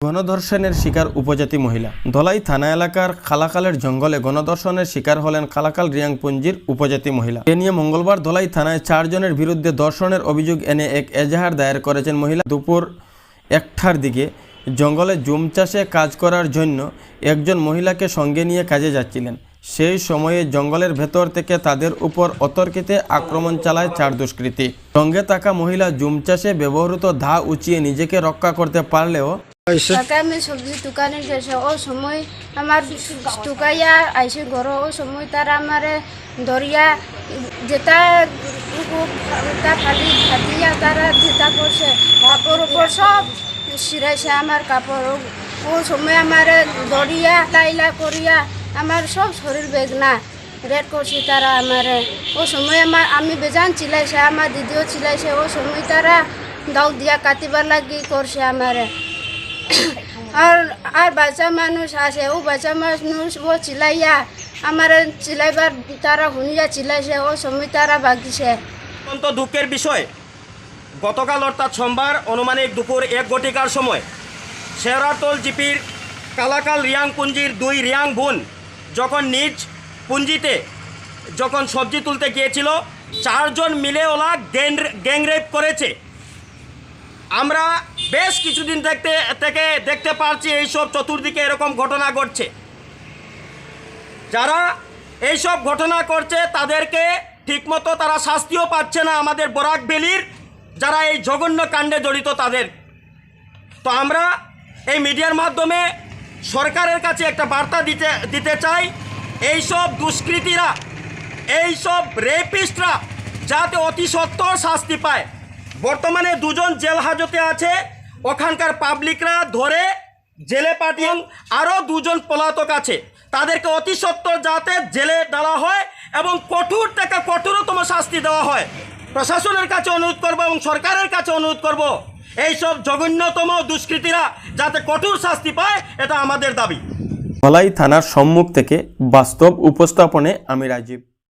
গণধর্ষণের শিকার উপজাতি মহিলা। ধলাই থানা এলাকার খালাকালের জঙ্গলে গণধর্ষণের শিকার হলেন খালাকাল রিয়াংপুঞ্জির উপজাতি মহিলা। এ নিয়ে মঙ্গলবার ধলাই থানায় 4 জনের বিরুদ্ধে ধর্ষণের অভিযোগ এনে এক এজাহার দায়ের করেছেন মহিলা। দুপুর 1টার দিকে জঙ্গলে জুম চাষে কাজ করার জন্য একজন মহিলাকে সঙ্গে নিয়ে কাজে যাচ্ছিলেন। সেই সময়ে জঙ্গলের ভেতর থেকে তাদের উপর অতর্কিতে আক্রমণ চালায় 4 দুষ্কৃতী। সঙ্গে থাকা মহিলা জুম চাষে ব্যবহৃত দা উঁচিয়ে নিজেকে রক্ষা করতে পারলেও আমি সবজি দোকানে গেছে ও সময় আমার টুকাইয়া আইসে ঘর ও সময় তারা আমার ধরিয়া যেটা ফালি ফাটিয়া তারা যেটা করছে কাপড় উপর সব সিরাইছে আমার কাপড়। ও সময় আমার ধরিয়া লাইলা করিয়া আমার সব শরীর বেদনা রেড করছে তারা আমার। ও সময় আমি বেজান চিলাইছে, আমার দিদিও চিলাইছে। ও সময় তারা দাও দিয়া কাটিবার লাগি করছে আমার। আর বাচ্চা মানুষ আছে, ও বাচ্চা মানুষ ও চিলাইয়া আমার চিলাইবার তারা শুনিয়া চিলাইছে। ও সময় তারা বাগিছে। অত্যন্ত দুঃখের বিষয়, গতকাল অর্থাৎ সোমবার অনুমানিক দুপুর 1 ঘটিকার সময় শেরাতল জিপির কালাকাল রিয়াংপুঞ্জির 2 রিয়াং বোন যখন নিজ পুঞ্জিতে যখন সবজি তুলতে গিয়েছিল, 4 জন মিলে ওরা গ্যাংরেপ করেছে। আমরা বেশ কিছুদিন থেকে দেখতে পাচ্ছি এইসব চতুর্দিকে এরকম ঘটনা ঘটছে। যারা এইসব ঘটনা করছে তাদেরকে ঠিকমতো তারা শাস্তিও পাচ্ছে না, আমাদের বরাক ভ্যালির যারা এই জঘন্য কাণ্ডে জড়িত তাদের। তো আমরা এই মিডিয়ার মাধ্যমে সরকারের কাছে একটা বার্তা দিতে চাই, এইসব দুষ্কৃতীরা, এইসব রেপিস্টরা যাতে অতি সত্বর শাস্তি পায়। বর্তমানে 2 জন জেল হাজতে আছে, ওখানকার পাবলিকরা ধরে জেলে পাঠিয়ে আরও 2 জন পলাতক আছে, তাদেরকে অতি সত্বর যাতে জেলে দেওয়া হয় এবং কঠোর থেকে কঠোরতম শাস্তি দেওয়া হয়। প্রশাসনের কাছে অনুরোধ করব এবং সরকারের কাছে অনুরোধ করব, এইসব জঘন্যতম দুষ্কৃতীরা যাতে কঠোর শাস্তি পায়, এটা আমাদের দাবি। ধলাই থানার সম্মুখ থেকে বাস্তব উপস্থাপনে আমি রাজীব।